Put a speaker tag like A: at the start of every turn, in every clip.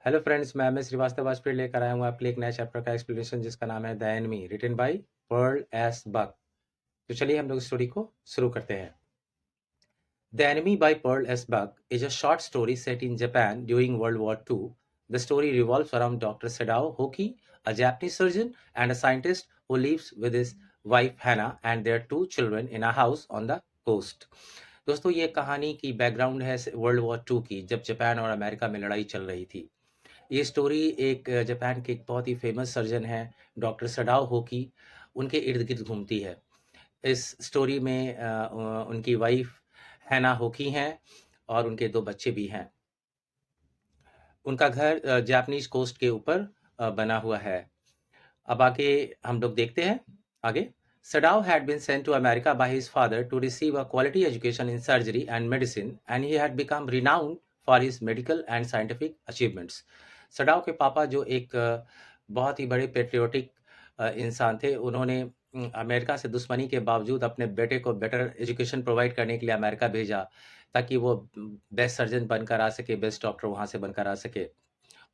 A: Hello friends, मैं MS Srivastava आज फिर लेकर आया हूँ आपके लिए एक नया चैप्टर का एक्सप्लेनेशन जिसका नाम है the enemy written by Pearl S Buck. तो चलिए हम लोग स्टोरी को शुरू करते हैं। The Enemy by Pearl S. Buck is a short story set in Japan during World War II. The story revolves around Dr. Sadao Hoki, a Japanese surgeon and a scientist who lives with his wife Hannah and their two children in a house on the coast. दोस्तों, ये कहानी की background है world war to की, जब Japan और America में लड़ाई चल रही थी। ये स्टोरी एक जापान के एक बहुत ही फेमस सर्जन हैं, डॉक्टर सडाओ होकी, उनके इर्द-गिर्द घूमती है। इस स्टोरी में उनकी वाइफ हैना होकी हैं और उनके 2 बच्चे भी हैं। उनका घर जापानीज़ कोस्ट के ऊपर बना हुआ है। अब आगे हम लोग देखते हैं आगे। Sadao had been sent to America by his father to receive a quality education in surgery and medicine, and he had become renowned for his medical and scientific achievements. Sadao के पापा जो एक बहुत ही बड़े पेट्रियोटिक इंसान थे, उन्होंने America से दुश्मनी के बावजूद अपने बेटे को बेटर एजुकेशन प्रोवाइड करने के लिए अमेरिका भेजा, ताकि वो बेस्ट सर्जन बनकर आ सके, बेस्ट डॉक्टर वहाँ से बनकर आ सके।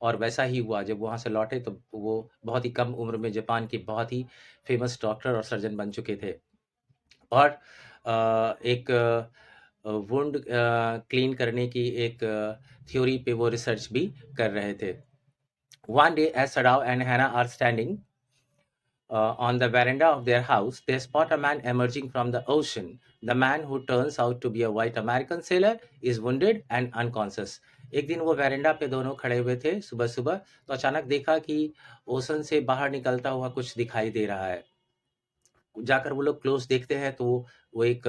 A: और वैसा ही हुआ, जब वहाँ से लौटे तो वो बहुत ही कम उम्र में जापान के बहुत ही फेमस डॉक्टर और सर्जन बन चुके थे। और एक वुंड क्लीन करने की एक थ्योरी पे वो रिसर्च भी कर रहे थे। One day, as Sadao and Hannah are standing on the veranda of their house, they spot a man emerging from the ocean. The man, who turns out to be a white American sailor, is wounded and unconscious. एक दिन वो veranda पे दोनों खड़े हुए थे सुबह सुबह, तो अचानक देखा कि ओशन से बाहर निकलता हुआ कुछ दिखाई दे रहा है। जाकर वो लोग क्लोज देखते हैं तो वो एक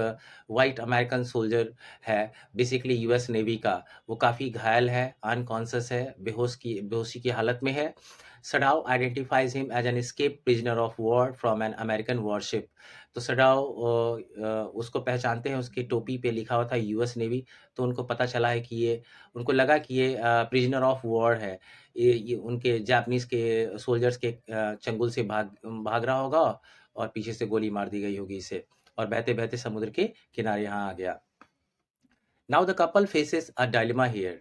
A: व्हाइट अमेरिकन सोल्जर है, बेसिकली यूएस नेवी का। वो काफ़ी घायल है, अनकॉन्शियस है, बेहोशी की हालत में है। Sadao identifies him as an escape prisoner of war from an American warship. तो सडाओ उसको पहचानते हैं, उसकी टोपी पे लिखा हुआ था यूएस नेवी। तो उनको पता चला है कि ये, उनको लगा कि ये प्रिजनर ऑफ वॉर है। ये उनके जापानीज़ के सोल्जर्स के चंगुल से भाग रहा होगा और पीछे से गोली मार दी गई होगी इसे, और बहते-बहते समुद्र के किनारे यहाँ आ गया। Now the couple faces a dilemma here.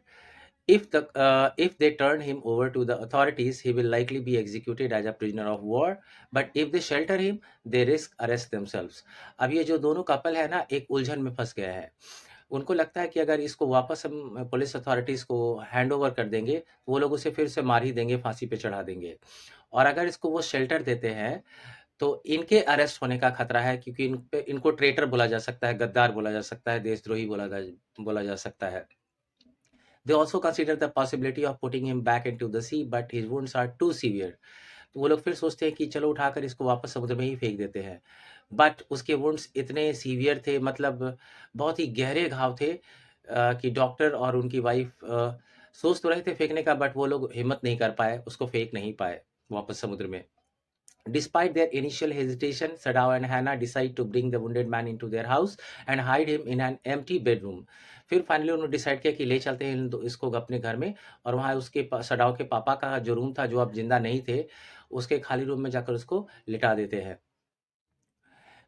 A: If they turn him over to the authorities, he will likely be executed as a prisoner of war. But if they shelter him, they risk arrest themselves. अब ये जो दोनों couple है ना, एक उलझन में फंस गया है। उनको लगता है कि अगर इसको वापस हम पुलिस अथॉरिटीज़ को हैंड ओवर कर देंगे, तो वो लोग उसे फिर से मार ही देंगे, फांसी पे चढ़ा देंगे। और अगर इसको वो शेल्टर देते हैं, तो इनके अरेस्ट होने का खतरा है, क्योंकि इनको ट्रेटर बोला जा सकता है, गद्दार बोला जा सकता है, देशद्रोही बोला जा सकता है। They also consider the possibility of putting him back into the sea, but his wounds are too severe. तो वो लोग फिर सोचते हैं कि चलो उठाकर इसको वापस समुद्र में ही फेंक देते हैं। बट उसके वुंड्स इतने सीवियर थे, मतलब बहुत ही गहरे घाव थे, कि डॉक्टर और उनकी वाइफ सोच तो रहे थे फेंकने का, बट वो लोग हिम्मत नहीं कर पाए, उसको फेंक नहीं पाए वापस समुद्र में। Despite their initial hesitation, Sadao and Hannah decide to bring the wounded man into their house and hide him in an empty bedroom. फिर फाइनली उन्होंने डिसाइड किया कि ले चलते हैं इसको अपने घर में, और वहाँ सडाओ के पापा का जो रूम था, जो अब जिंदा नहीं थे, उसके खाली रूम में जाकर उसको लिटा देते हैं।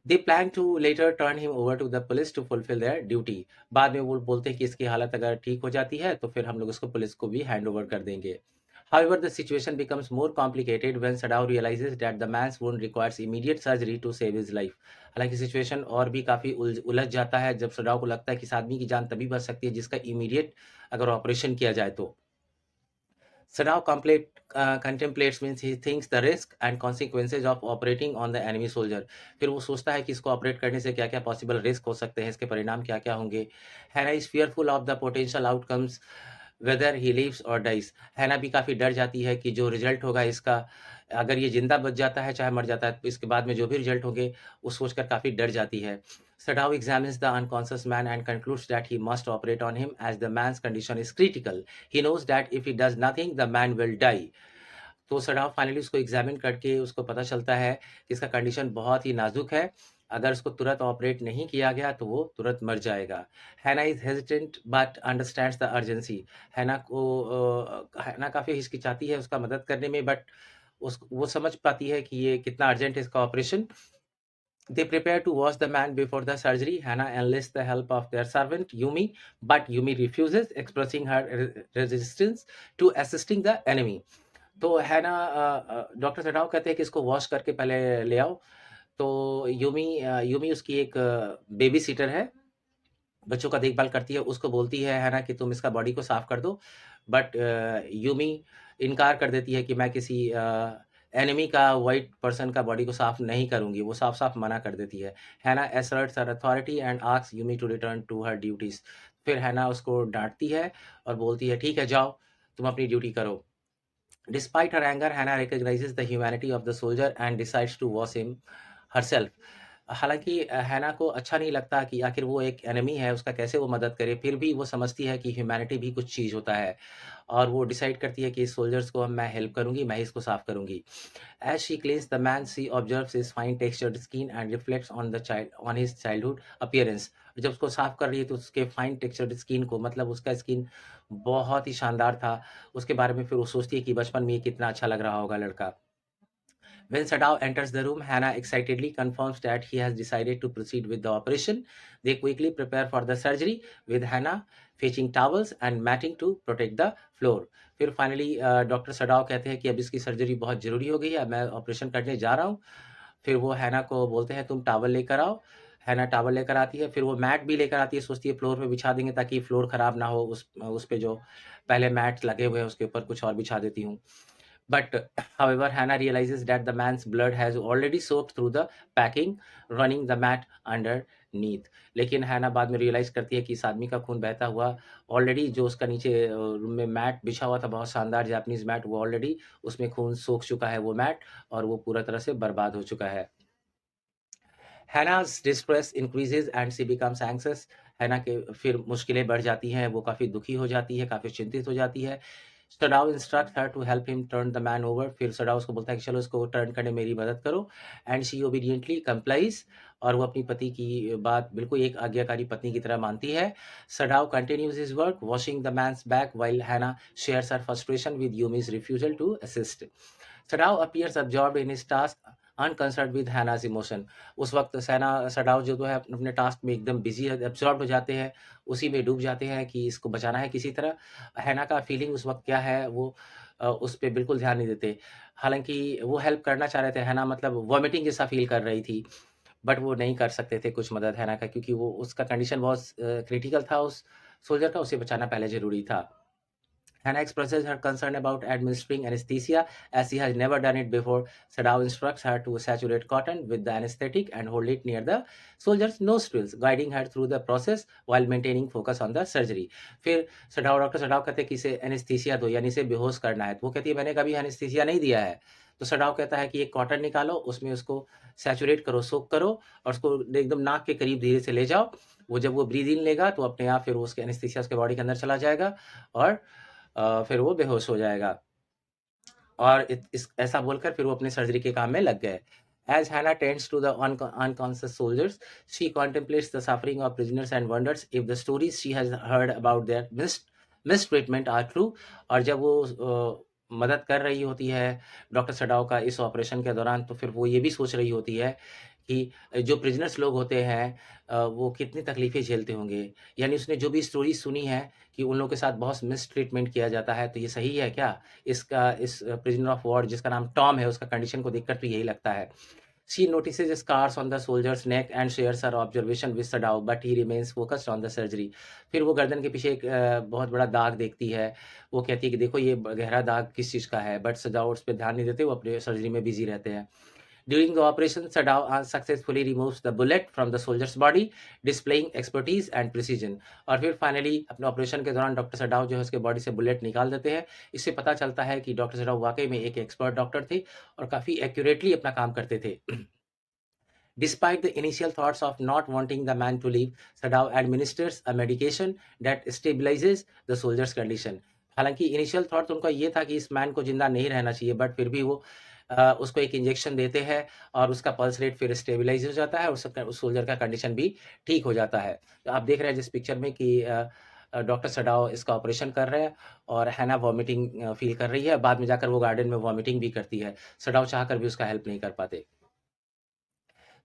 A: They plan to later turn him over to the police to fulfill their duty. बाद में वो बोलते हैं कि इसकी हालत अगर ठीक हो जाती है तो फिर हम लोग इसको पुलिस को भी हैंड ओवर कर देंगे। However, the situation becomes more complicated when Sadao realizes that the man's wound requires immediate surgery to save his life. हालांकि सिचुएशन और भी काफ़ी उलझ जाता है जब सडाओ को लगता है कि इस आदमी की जान तभी बच सकती है जिसका इमीडिएट अगर ऑपरेशन किया जाए तो। Sadao contemplates, means he thinks the risk and consequences of operating on the enemy soldier. फिर वो सोचता है कि इसको ऑपरेट करने से क्या-क्या पॉसिबल रिस्क हो सकते हैं, इसके परिणाम क्या-क्या होंगे। Hana is fearful of the potential outcomes whether he lives और डाइज़। हैना भी काफ़ी डर जाती है कि जो रिज़ल्ट होगा इसका, अगर ये ज़िंदा बच जाता है चाहे मर जाता है, तो इसके बाद में जो भी रिज़ल्ट होंगे, वो सोचकर काफ़ी डर जाती है। Sadao examines the unconscious man and concludes that he must operate on him as the man's condition is critical. He knows that if he does nothing, the man will die. तो सडाव finally उसको examine करके उसको पता चलता है कि इसका condition बहुत ही नाजुक है। अगर उसको तुरंत ऑपरेट नहीं किया गया तो वो तुरंत मर जाएगा। हैना is hesitant but understands the urgency. हैना काफ़ी हिचकिचाती है उसका मदद करने में, बट वो समझ पाती है कि ये कितना अर्जेंट है इसका operation. They prepare to wash the man before the surgery. Hannah enlists the help of their servant Yumi, but Yumi refuses, expressing her resistance to assisting the enemy. तो हैना डॉक्टर सडाओ कहते हैं कि इसको wash करके पहले ले आओ। तो यूमी उसकी एक बेबी सीटर है, बच्चों का देखभाल करती है। उसको बोलती है ना कि तुम इसका बॉडी को साफ कर दो, बट यूमी इनकार कर देती है कि मैं किसी एनिमी का वाइट पर्सन का बॉडी को साफ नहीं करूंगी। वो साफ साफ मना कर देती है। Hana asserts her authority and asks Yumi to return to her duties. फिर हैना उसको डांटती है और बोलती है ठीक है जाओ तुम अपनी ड्यूटी करो। Despite her anger, Hannah recognizes the humanity of the soldier and decides to wash him herself. हालाँकि हैना को अच्छा नहीं लगता कि आखिर वो एक एनिमी है, उसका कैसे वो मदद करे, फिर भी वो समझती है कि ह्यूमैनिटी भी कुछ चीज़ होता है और वो डिसाइड करती है कि इस सोल्जर्स को अब मैं हेल्प करूँगी, मैं इसको साफ करूँगी। As she cleans the man, she observes his fine textured skin and reflects on his childhood appearance. जब उसको साफ कर रही है तो उसके फाइन टेक्सचर्ड स्किन को, मतलब उसका स्किन बहुत ही शानदार था, उसके बारे में फिर वो सोचती है कि बचपन में ये कितना अच्छा लग रहा होगा लड़का। When Sadao enters the room, Hannah excitedly confirms that he has decided to proceed with the operation. They quickly prepare for the surgery, with Hannah fetching towels and matting to protect the floor. फिर finally doctor Sadao कहते हैं कि अब इसकी surgery बहुत ज़रूरी हो गई है, अब मैं ऑपरेशन करने जा रहा हूँ। फिर वो हैना को बोलते हैं तुम टावल लेकर आओ। हैना टावल लेकर आती है, फिर वो मैट भी लेकर आती है, सोचती है फ्लोर पे बिछा देंगे ताकि फ्लोर खराब ना हो, उस पे जो पहले मैट लगे हुए हैं उसके ऊपर कुछ और बिछा देती हूँ। But however, Hannah realizes that the man's blood has already soaked through the packing, running the mat underneath. लेकिन हैना बाद में रियलाइज करती है कि इस आदमी का खून बहता हुआ ऑलरेडी, जो उसका नीचे रूम में मैट बिछा हुआ था, बहुत शानदार जापानीज मैट, वो ऑलरेडी उसमें खून सोख चुका है वो मैट, और वो पूरा तरह से बर्बाद हो चुका है। Hannah's distress increases and she becomes anxious. हैना के फिर मुश्किलें बढ़ जाती हैं, वो काफ़ी दुखी हो जाती है, काफ़ी चिंतित हो जाती है। Sadao instructs her to help him turn the man over. फिर सडाओ उसको बोलता है कि चलो इसको टर्न करने में मेरी मदद करो। एंड शी obediently complies, और वो अपनी पति की बात बिल्कुल एक आज्ञाकारी पत्नी की तरह मानती है। Sadao continues his work, washing the man's back, while Hannah shares her frustration with Yumi's refusal to assist. Sadao appears absorbed in his task, unconcern with hyenas emotion. उस वक्त सडाओ जो है अपने टास्क में एकदम बिजी एब्जॉर्ब हो जाते हैं, उसी में डूब जाते हैं कि इसको बचाना है किसी तरह। हैना का फीलिंग उस वक्त क्या है, वो उस पे बिल्कुल ध्यान नहीं देते। हालाँकि वो हेल्प करना चाह रहे थे, हैना मतलब वॉमिटिंग जैसा फ़ील कर रही थी, बट वो नहीं कर सकते थे कुछ मदद हैना का, क्योंकि वो उसका कंडीशन बहुत क्रिटिकल था उस सोल्जर का, उसे बचाना पहले ज़रूरी था। Hannah expresses her concern about administering anesthesia as she has never done it before. Sadao instructs her to saturate cotton with the anesthetic and hold it near the soldier's nostrils, guiding her through the process while maintaining focus on the surgery. फिर doctor सडाव कहते हैं कि इसे anaesthesia दो, यानी इसे बेहोश करना है। तो वो कहती है मैंने कभी एनेस्थीसिया नहीं दिया है। तो सडाव कहता है कि एक कॉटन निकालो, उसमें उसको सैचुरेट करो, सोक करो, और उसको एकदम नाक के करीब धीरे से ले जाओ। वो जब वो ब्रीद इन लेगा तो अपने आप फिर उसके एनेस्थीसिया उसके बॉडी के अंदर चला जाएगा, और फिर वो बेहोश हो जाएगा। और ऐसा बोलकर फिर वो अपनी सर्जरी के काम में लग गए। As Hannah tends to the unconscious soldiers, she contemplates the suffering of prisoners and wonders if the stories she has heard about their mistreatment are true. और जब वो मदद कर रही होती है डॉक्टर सडाओ का इस ऑपरेशन के दौरान, तो फिर वो ये भी सोच रही होती है कि जो प्रिजनर्स लोग होते हैं वो कितनी तकलीफ़ें झेलते होंगे। यानी उसने जो भी स्टोरी सुनी है कि उन लोगों के साथ बहुत मिसट्रीटमेंट किया जाता है, तो ये सही है क्या? इस प्रिजनर ऑफ वॉर जिसका नाम टॉम है, उसका कंडीशन को देखकर तो यही लगता है। She notices scars on the soldier's neck and shares her observation with Sadao, but he remains focused on the surgery. फिर वो गर्दन के पीछे एक बहुत बड़ा दाग देखती है। वो कहती है कि देखो ये गहरा दाग किस चीज़ का है, बट सदाओ उस पे ध्यान नहीं देते, वो अपने सर्जरी में बिज़ी रहते हैं। During the operation, Sadao successfully removes the bullet from the soldier's body, displaying expertise and precision. और फिर फाइनली अपने ऑपरेशन के दौरान डॉक्टर सडाओ जो है उसके बॉडी से बुलेट निकाल देते हैं। इससे पता चलता है कि डॉक्टर सडाओ वाकई में एक एक्सपर्ट डॉक्टर थे और काफ़ी एक्यूरेटली अपना काम करते थे। Despite the initial thoughts of not wanting the man to leave, Sadao administers a medication that stabilizes the soldier's condition. हालांकि इनिशियल थॉट उनका ये था कि इस मैन को जिंदा नहीं रहना चाहिए, बट फिर भी वो उसको एक इंजेक्शन देते हैं और उसका पल्स रेट फिर स्टेबलाइज हो जाता है, उस सोल्जर का कंडीशन भी ठीक हो जाता है। तो आप देख रहे हैं जिस पिक्चर में कि डॉक्टर सडाओ इसका ऑपरेशन कर रहे हैं और हैना वॉमिटिंग फील कर रही है। बाद में जाकर वो गार्डन में वॉमिटिंग भी करती है। सडाओ चाहकर भी उसका हेल्प नहीं कर पाते।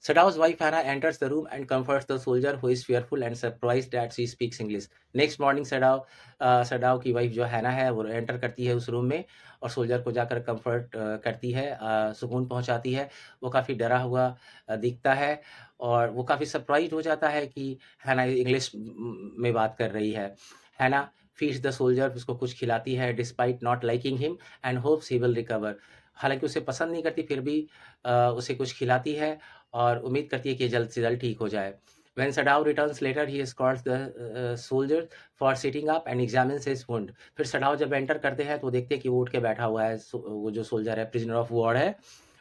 A: Sadaw's wife Hannah enters the room and comforts the soldier who is fearful and surprised that she speaks English. Next morning सडाव की वाइफ जो हैना है वो एंटर करती है उस रूम में और सोल्जर को जाकर कंफर्ट करती है, सुकून पहुंचाती है। वो काफ़ी डरा हुआ दिखता है और वो काफ़ी सरप्राइज्ड हो जाता है कि हैना इंग्लिश में बात कर रही है। हैना फीड्स द सोल्जर, उसको कुछ खिलाती है despite not liking him and hopes he will recover. हालाँकि उसे पसंद नहीं करती फिर भी उसे कुछ खिलाती है और उम्मीद करती है कि जल्द से जल्द ठीक हो जाए। When Sadao returns later, he escorts the soldier for sitting up and examines his wound. फिर सडाव जब एंटर करते हैं तो देखते हैं कि वो उठ के बैठा हुआ है, वो जो सोल्जर है, प्रिजनर ऑफ वॉर है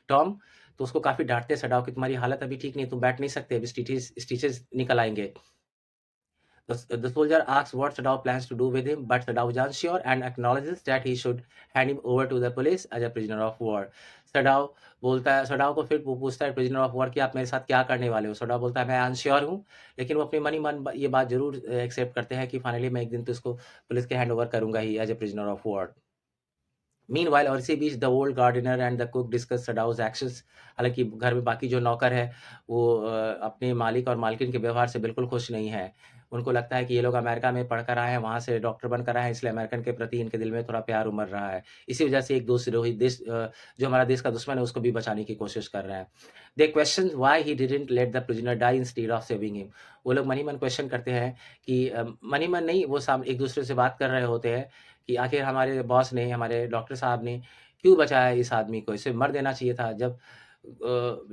A: टॉम, तो उसको काफ़ी डांटते हैं सडाव कि तुम्हारी हालत अभी ठीक नहीं, तुम बैठ नहीं सकते, अभी स्टिचेस निकल आएंगे। The soldier asks what Sadao plans to do with him, but Sadao is unsure and acknowledges that he should hand him over to the police as a prisoner of war. सडाव को फिर पूछता है prisoner of war कि आप मेरे साथ क्या करने वाले हो। सडाव बोलता है मैं अनश्योर हूँ, लेकिन वो अपने मन ही मन ये बात जरूर एक्सेप्ट करते हैं कि फाइनली मैं एक दिन तो इसको पुलिस के हैंड ओवर करूंगा he as a prisoner of war. Meanwhile, Orsi Beach, the old gardener and the cook discuss Sadao's actions. हालांकि घर में बाकी जो नौकर है वो अपने मालिक और मालकिन के व्यवहार से बिल्कुल खुश नहीं है। उनको लगता है कि ये लोग अमेरिका में पढ़कर आए हैं, वहाँ से डॉक्टर बनकर आए हैं, इसलिए अमेरिकन के प्रति इनके दिल में थोड़ा प्यार उमड़ रहा है। इसी वजह से एक दोषी देश जो हमारा देश का दुश्मन है उसको भी बचाने की कोशिश कर रहे हैं। They question why he didn't let the prisoner die instead of saving him. वो लोग मन ही मन क्वेश्चन करते हैं कि मन ही मन नहीं, वो एक दूसरे से बात कर रहे होते हैं कि आखिर हमारे बॉस ने, हमारे डॉक्टर साहब ने क्यों बचाया इस आदमी को? इसे मर देना चाहिए था।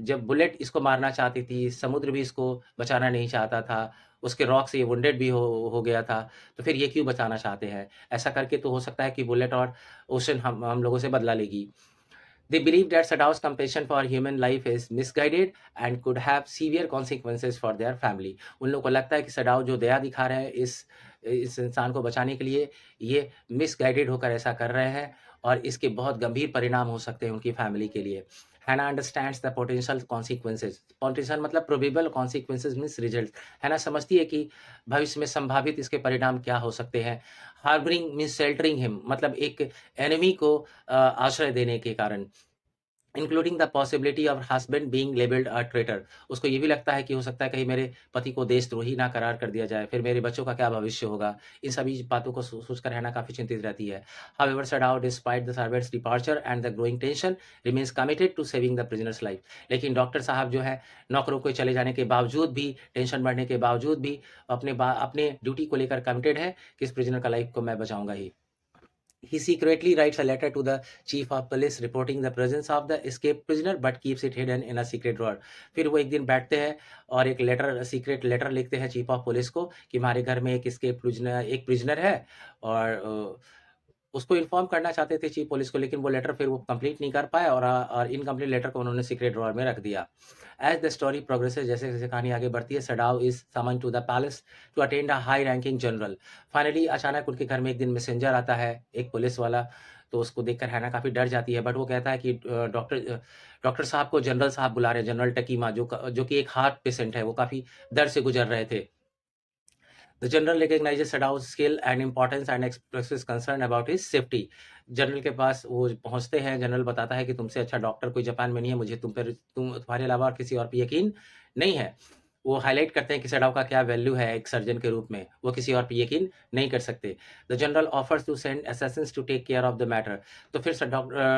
A: जब बुलेट इसको मारना चाहती थी, समुद्र भी इसको बचाना नहीं चाहता था, उसके रॉक से ये वुंडेड भी हो गया था, तो फिर ये क्यों बचाना चाहते हैं? ऐसा करके तो हो सकता है कि बुलेट और ओशन हम लोगों से बदला लेगी। They believe that Sadao's compassion for human life is misguided and could have severe consequences for their family. उन लोगों को लगता है कि सडाओ जो दया दिखा रहे हैं इस इंसान को बचाने के लिए, ये मिसगाइडेड होकर ऐसा कर रहे हैं और इसके बहुत गंभीर परिणाम हो सकते हैं उनकी फैमिली के लिए। हैना understands the potential consequences. Potential मतलब प्रोबेबल कॉन्सिक्वेंसेज मीन्स रिजल्ट। हैना समझती है कि भविष्य में संभावित इसके परिणाम क्या हो सकते हैं। हार्बरिंग मीन्स शेल्टरिंग हिम, मतलब एक एनिमी को आश्रय देने के कारण। Including the possibility of husband being labelled a traitor. उसको ये भी लगता है कि हो सकता है कहीं मेरे पति को देशद्रोही ना करार कर दिया जाए, फिर मेरे बच्चों का क्या भविष्य होगा। इन सभी बातों को सोचकर रहना काफ़ी चिंतित रहती है। However Sadao despite the servants departure and the growing tension remains committed to saving the prisoners life. लेकिन डॉक्टर साहब जो है नौकरों के चले जाने के बावजूद भी, टेंशन बढ़ने के बावजूद भी अपने ड्यूटी को लेकर कमिटेड है कि इस प्रिजनर का लाइफ को मैं बचाऊंगा ही। He secretly writes a letter to the chief of police reporting the presence of the escaped prisoner but keeps it hidden in a secret drawer. फिर वो एक दिन बैठते हैं और एक सीक्रेट लेटर लिखते हैं चीफ ऑफ पुलिस को कि हमारे घर में एक प्रिजनर है और उसको इन्फॉर्म करना चाहते थे चीफ पुलिस को, लेकिन वो लेटर फिर वो कंप्लीट नहीं कर पाए और इनकम्प्लीट लेटर को उन्होंने सीक्रेट ड्रॉअर में रख दिया। एज द स्टोरी प्रोग्रेसेस, जैसे जैसे कहानी आगे बढ़ती है, Sadao is summon to the palace to attend a high ranking general. Finally अचानक उनके घर में एक दिन मैसेंजर आता है, एक पुलिस वाला। तो उसको देखकर हैना काफ़ी डर जाती है, बट वो कहता है कि डॉक्टर साहब को जनरल साहब बुला रहे हैं, जनरल टकीमा, जो कि एक हार्ट पेशेंट है। वो काफ़ी दर्द से गुजर रहे थे। The general recognizes Sadao's skill and importance and expresses concern about his safety. General के पास वो पहुंचते हैं, जनरल बताता है कि तुमसे अच्छा डॉक्टर कोई जापान में नहीं है, मुझे तुम्हारे अलावा और किसी और पे यकीन नहीं है। वो हाईलाइट करते हैं कि सडाओ का क्या वैल्यू है एक सर्जन के रूप में, वो किसी और पे यकीन नहीं कर सकते। The general offers to send assassins to take care of the matter. तो फिर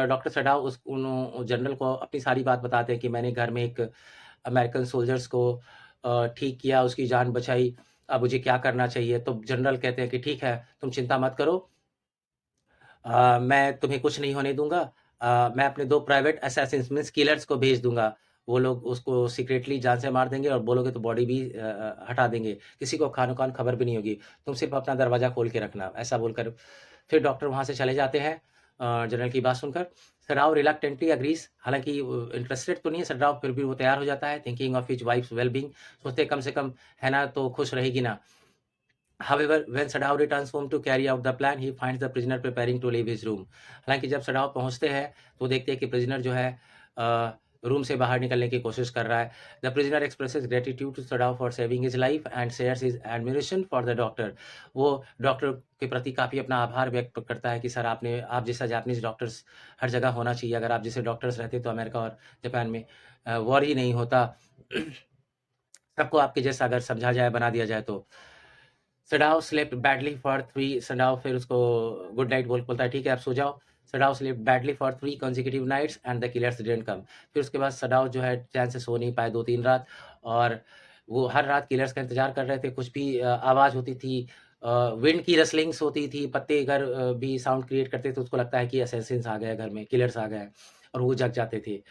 A: डॉक्टर सडाओ उन जनरल को अपनी सारी बात बताते हैं कि मैंने घर में एक अमेरिकन सोल्जर्स को ठीक किया, उसकी जान बचाई, अब मुझे क्या करना चाहिए। तो जनरल कहते हैं कि ठीक है, तुम चिंता मत करो, मैं तुम्हें कुछ नहीं होने दूंगा। मैं अपने 2 प्राइवेट असैसिन्स मीन्स किलर्स को भेज दूंगा, वो लोग उसको सीक्रेटली जान से मार देंगे और बोलोगे तो बॉडी भी हटा देंगे, किसी को खानो-खान खबर भी नहीं होगी, तुम सिर्फ अपना दरवाज़ा खोल के रखना। ऐसा बोलकर फिर डॉक्टर वहाँ से चले जाते हैं जनरल की बात सुनकर। सडाओ रिलक्टेंटली एग्रीज, हालांकि इंटरेस्टेड तो नहीं है सडाओ, फिर भी वो तैयार हो जाता है, thinking of his wives wellbeing, सोचते कम से कम हैना तो खुश रहेगी ना। However, when Sadao returns home to carry out the plan, he finds the prisoner preparing to leave his room. हालांकि जब सडाओ पहुंचते हैं तो देखते हैं कि प्रिजनर जो है रूम से बाहर निकलने की कोशिश कर रहा है। The prisoner expresses gratitude to Sadao for saving his life and shares his admiration for the doctor. वो डॉक्टर के प्रति काफ़ी अपना आभार व्यक्त करता है कि सर आप जैसा जापानीज डॉक्टर्स हर जगह होना चाहिए। अगर आप जैसे डॉक्टर्स रहते तो अमेरिका और जापान में वॉर ही नहीं होता। सबको आपके जैसा अगर समझा जाए, बना दिया जाए तो। Sadao slept badly for 3 Sadao फिर उसको गुड नाइट बोलता है, ठीक है आप सो जाओ। Sadao slept badly for 3 consecutive nights and the killers didn't come. फिर उसके बाद सडाओ जो है चैन से सो नहीं पाए 2-3 रात, और वो हर रात किलर्स का इंतज़ार कर रहे थे। कुछ भी आवाज़ होती थी, विंड की रसलिंग्स होती थी, पत्ते अगर भी साउंड क्रिएट करते थे, उसको लगता है कि असैसिन्स आ गए घर में, किलर्स आ गए, और वो जग जाते थे।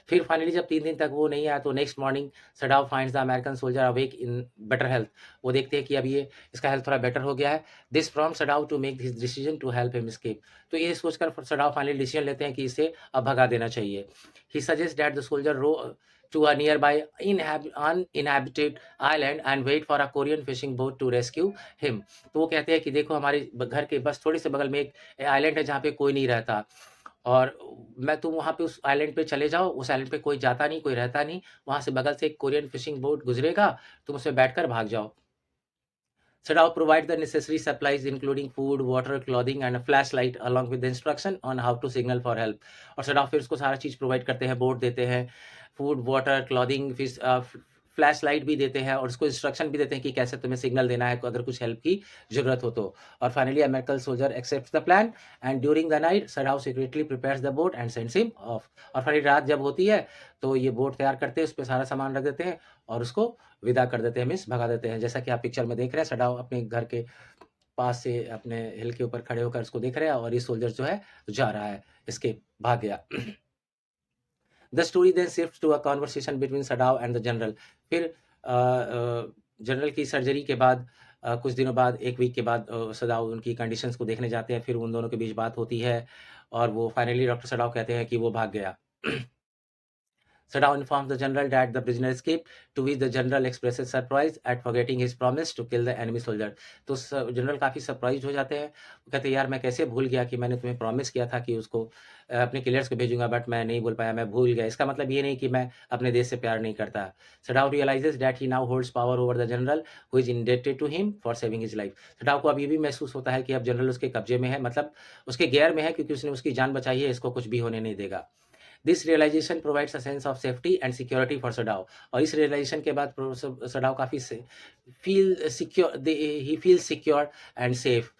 A: फिर फाइनली जब 3 दिन तक वो नहीं आया, तो next morning Sadao finds the American soldier awake in better health. वो देखते हैं कि अब ये इसका हेल्थ थोड़ा बेटर हो गया है। This prompt Sadao to make his decision to help him escape. तो ये सोचकर सडाओ फाइनली डिसीजन लेते हैं कि इसे अब भगा देना चाहिए। He suggest that the soldier row to a nearby uninhabited island and wait for a Korean fishing boat to rescue him. तो वो कहते हैं कि देखो हमारे घर के बस थोड़ी से बगल में एक आइलैंड है जहाँ पे कोई नहीं रहता, और तुम वहाँ पे उस आइलैंड पे चले जाओ, उस आइलैंड पे कोई जाता नहीं, कोई रहता नहीं, वहाँ से बगल से एक कोरियन फिशिंग बोट गुज़रेगा, तुम उसमें बैठकर भाग जाओ। Sadao provide the necessary supplies including food, water, clothing and a flashlight along with the instruction on how to signal for help। और सडाओ फिर उसको सारा चीज़ प्रोवाइड करते हैं, बोट देते हैं, फूड, वाटर, क्लॉथिंग, फिर फ्लैश लाइट भी देते हैं, और उसको इंस्ट्रक्शन भी देते हैं कि कैसे तुम्हें सिग्नल देना है अगर कुछ हेल्प की ज़रूरत हो तो। और finally American soldier accepts the plan and during the night Sadao secretly prepares the boat and sends him of. और फाइनली रात जब होती है तो ये बोट तैयार करते हैं, उस पे सारा सामान रख देते हैं और उसको विदा कर देते हैं, मीन्स भगा देते हैं। जैसा कि आप पिक्चर में देख रहे हैं, सडाओ अपने घर के पास से अपने हिल के ऊपर खड़े होकर उसको देख रहे हैं, और ये सोल्जर जो है जा रहा है, एस्केप, भाग गया। The story then shifts to a conversation between Sadao and the general. फिर जनरल की सर्जरी के बाद कुछ दिनों बाद, 1 वीक के बाद सडाओ उनकी कंडीशंस को देखने जाते हैं, फिर उन दोनों के बीच बात होती है, और वो फाइनली डॉक्टर सडाओ कहते हैं कि वो भाग गया। Sadao informs the general that the prisoner escaped, to which the general expresses surprise at forgetting his promise to kill the enemy soldier। तो जनरल काफ़ी सरप्राइज हो जाते हैं, वो कहते हैं यार मैं कैसे भूल गया कि मैंने तुम्हें प्रॉमिस किया था कि उसको अपने किलर्स को भेजूंगा, बट मैं नहीं बोल पाया, मैं भूल गया। इसका मतलब ये नहीं कि मैं अपने देश से प्यार नहीं करता। Sadao realises that he now holds power over the general who is indebted to him for saving his life. Sadao को अब ये भी महसूस होता है कि अब जनरल उसके कब्जे में है, मतलब उसके गैर में है, क्योंकि उसने उसकी जान बचाई है, इसको कुछ भी होने नहीं देगा। This realization provides a sense of safety and security for Sadao. और इस रियलाइजेशन के बाद सडाओ काफ़ी ही feel secure and safe.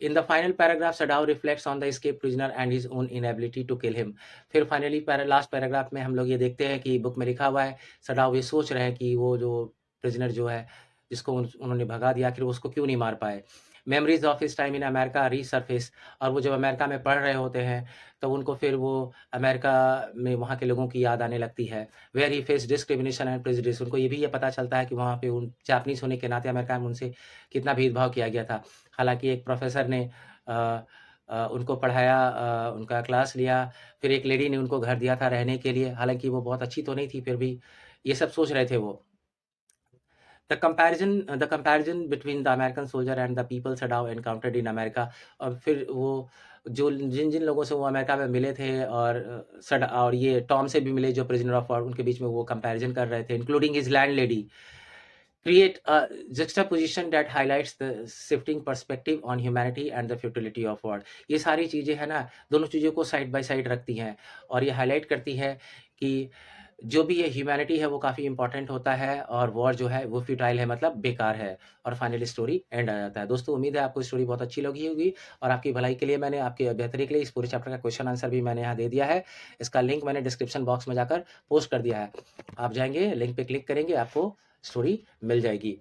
A: In the final paragraph, Sadao reflects on the escaped prisoner and his own inability to kill him। फिर finally last paragraph में हम लोग ये देखते हैं कि बुक में लिखा हुआ है, सडाओ ये सोच रहे हैं कि वो जो प्रिजनर जो है, जिसको उन्होंने भगा दिया, आखिर वो उसको क्यों नहीं मार पाए। Memories of his time in America resurface. और वो जब अमेरिका में पढ़ रहे होते हैं, तब उनको फिर वो अमेरिका में वहाँ के लोगों की याद आने लगती है। Where he face discrimination and prejudice. उनको ये भी ये पता चलता है कि वहाँ पे उन जापानीज़ होने के नाते अमेरिका में उनसे कितना भेदभाव किया गया था। हालाँकि एक प्रोफ़ेसर ने उनको पढ़ाया, उनका क्लास लिया, फिर एक लेडी ने उनको घर दिया था रहने के लिए, हालाँकि वो बहुत अच्छी तो नहीं थी, फिर भी ये सब सोच रहे थे वो। the comparison between the American soldier and the people Sadao encountered in America। और फिर वो जो जिन-जिन लोगों से वो अमेरिका में मिले थे, और ये टॉम से भी मिले जो प्रिजनर ऑफ वॉर, उनके बीच में वो कंपैरिजन कर रहे थे, including his landlady. Create a juxtaposition that highlights the shifting perspective on humanity and the futility of war। ये सारी चीज़ें है ना, दोनों चीज़ों को साइड बाय साइड रखती हैं, और ये हाइलाइट करती है कि जो भी ये ह्यूमैनिटी है वो काफ़ी इम्पोर्टेंट होता है, और वॉर जो है वो फ्यूटाइल है, मतलब बेकार है। और फाइनली स्टोरी एंड आ जाता है। दोस्तों उम्मीद है आपको स्टोरी बहुत अच्छी लगी होगी, और आपकी भलाई के लिए मैंने, आपकी बेहतरी के लिए इस पूरे चैप्टर का क्वेश्चन आंसर भी मैंने यहाँ दे दिया है। इसका लिंक मैंने डिस्क्रिप्शन बॉक्स में जाकर पोस्ट कर दिया है। आप जाएँगे, लिंक पे क्लिक करेंगे, आपको स्टोरी मिल जाएगी।